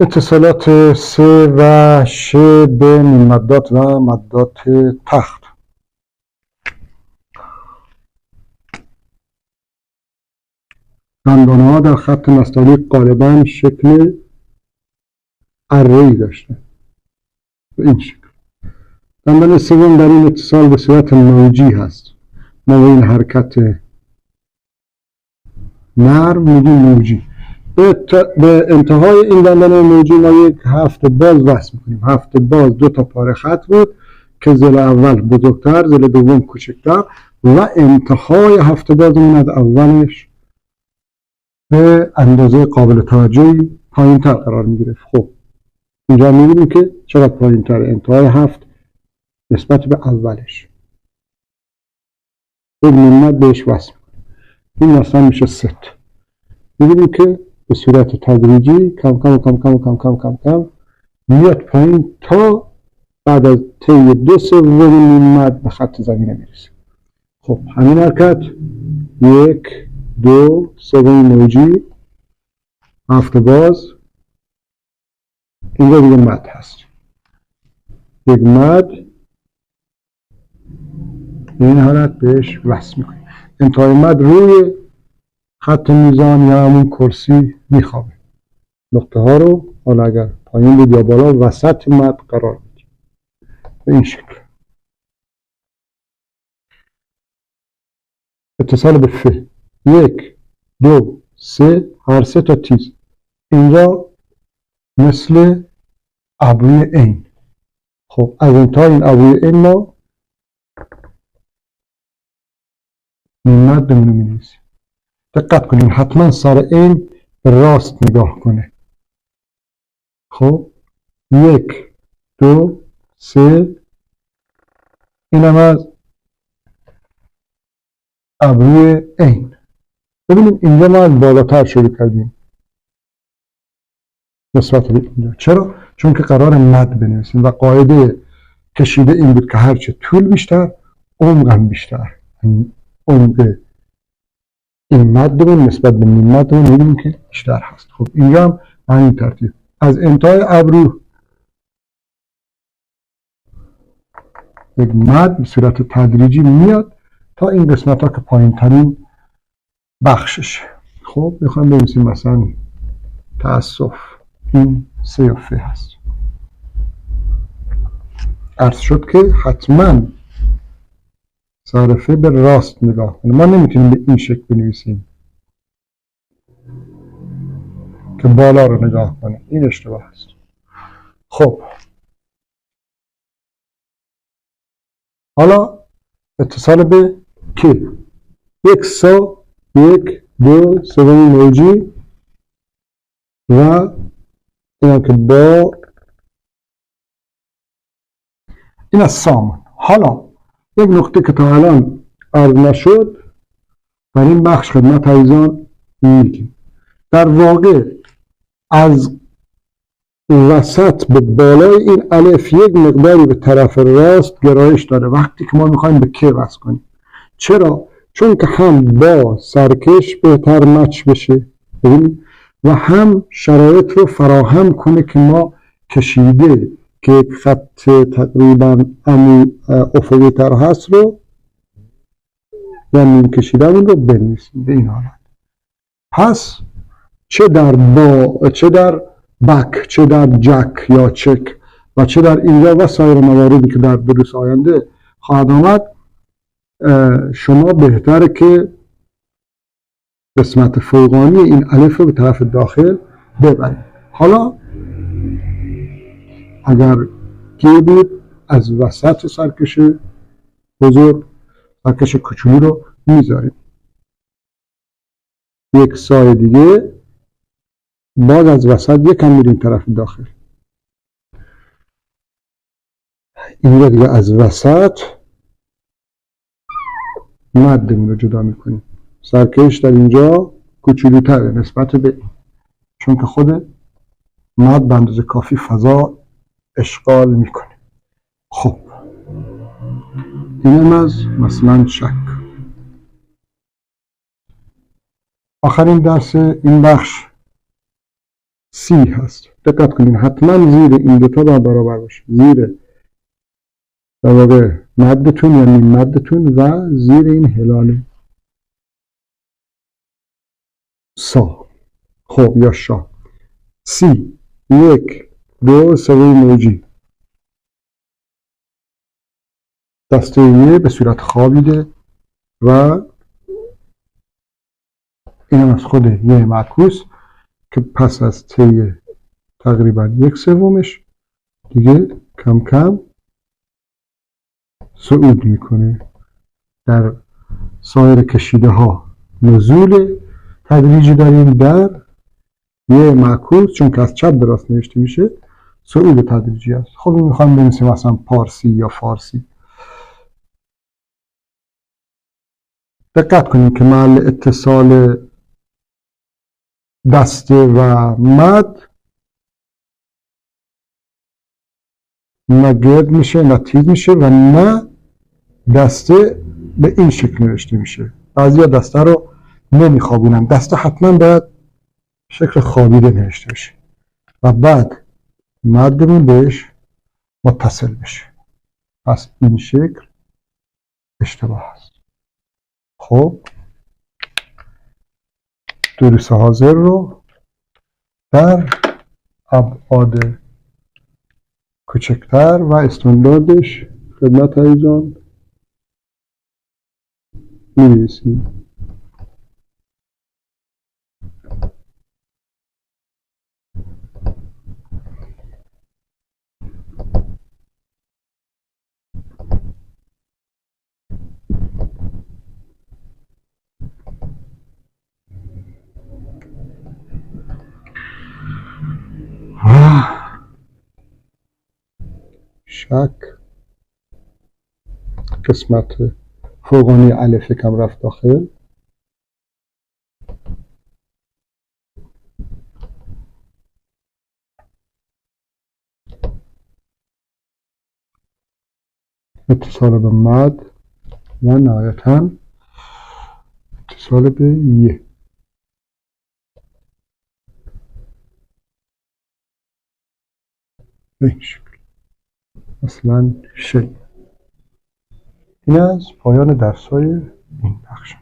اتصالات س و ش به مادات و مادات تخت. دندانه ها در خط نستعلیق غالبا شکل اره‌ای داشته به این شکل. دندان سوم در این اتصال به صورت موجی هست. ما به این حرکت نرم میگیم موجی. به انتهای این دندان موجی ما یک هفت باز وصل میکنیم. هفت باز دو تا پاره خط بود که زل اول بزرگتر، زل دوم کوچکتر و انتهای هفت بازمون از اولش به اندازه قابل توجهی پایین تر قرار میگیره. خب اینجا میبینیم که چقدر پایین تر انتهای هفت نسبت به اولش. یک منت بهش وصل میکنیم. این مثلا میشه ست. میبینیم که به صورت تدریجی کم کم کم کم کم کم کم کم میاد پایین تا بعد از طی دو سوم منت به خط زمینه میرسه. خب همین حرکت یک دو سوم موجی هفت باز اینجا دیگه مد هست. یک مد این حالت بهش وصل میکنیم. انتهای مد روی خط میزان یا همون کرسی میخوابه. نقطه ها رو حالا اگر پایین بود یا بالا وسط مد قرار میدیم به این شکل. اتصال به ف یک دو سه هر سه تا تیز اینجا مثل ابروی عین. خب از انتهای این ابروی عین ما مد بمونه می‌نویسیم. دقت کنین حتما سر عین به راست نگاه کنه. خب یک دو سه اینم از ابروی عین. ببینیم اینجا ما از بالاتر شروع کردیم نسبت به اینجا. چرا؟ چون که قرار مد بنویسیم و قاعده کشیده این بود که هرچه طول بیشتر عمق هم بیشتر. عمق این مدمون نسبت به نیم مدمون می‌بینیم که بیشتر هست. خب اینجا هم همین ترتیب از انتهای ابرو یک مد به صورت تدریجی میاد تا این قسمت ها که پایین ترین بخششه. خب میخوایم بنویسیم مثلا تأسف این س و ف هست. عرض شد که حتما صرفه به راست نگاه کنه. ما نمیتونیم به این شکل بنویسیم که بالا رو نگاه کنه. این اشتباه هست. خب حالا اتصال به که یک سا یک دو سوم موجی و این که با این از سامان. حالا یک نقطه که تا الان عرض نشد در این بخش خدمت عزیزان میگیم. در واقع از وسط به بالای این الف یک مقداری به طرف راست گرایش داره وقتی که ما میخوایم به که وصل کنیم. چرا؟ چون که هم با سرکش بهتر مچ بشه و هم شرایط رو فراهم کنه که ما کشیده که یک خط تقریبا افقی تر هست رو یا نیم کشیده اون رو بنویسیم به این حالت. پس چه در بک، چه در جک یا چک و چه در اینجا و سایر مواردی که در دروس آینده خواهد آمد شما بهتره که قسمت فوقانی این الف رو به طرف داخل ببرید. حالا اگر که بود از وسط سرکش بزرگ سرکش کوچولو رو میذاریم. یک سایه دیگه باز از وسط یکم میریم طرف داخل. اینجا دیگه از وسط مدمون رو جدا میکنیم. سرکش در اینجا کوچولوتره نسبت به این چون که خود مد به اندازه کافی فضا اشغال میکنه. خب اینم از مثلا شک. آخرین درس این بخش سی هست. دقت کنین حتما زیر این دوتا باید برابر باشه، زیر در واقع مدتون یا نیم مدتون و زیر این هلال سا، خب یا شا. سی، یک، دو، سوی موجی، دسته یه به صورت خوابیده و اینم از خود یه معکوس که پس از طی تقریبا یک سومش دیگه کم کم صعود میکنه. در سایر کشیده ها نزول تدریجی داریم، در یه معکوس چون که از چپ به راست نوشته میشه صعود تدریجی است. خب میخوایم بنویسیم مثلا پارسی یا فارسی. دقت کنیم که محل اتصال دسته و مد نه گرد میشه نه تیز میشه و نه دسته به این شکل نوشته میشه. بعضی دسته رو نمیخوابونن، دسته حتما باید شکل خوابیده نوشته بشه و بعد مدمون بهش متصل بشه. پس این شکل اشتباه است. خب دروس حاضر رو در ابعاد کوچکتر و استانداردش خدمت عزیزان می‌نویسیم. شک قسمت فوقانی الف کم رفت داخل. اتصال به مد و نهایتا اتصال به یه. به این شکل مثلا شی. این از پایان درس‌های این بخش.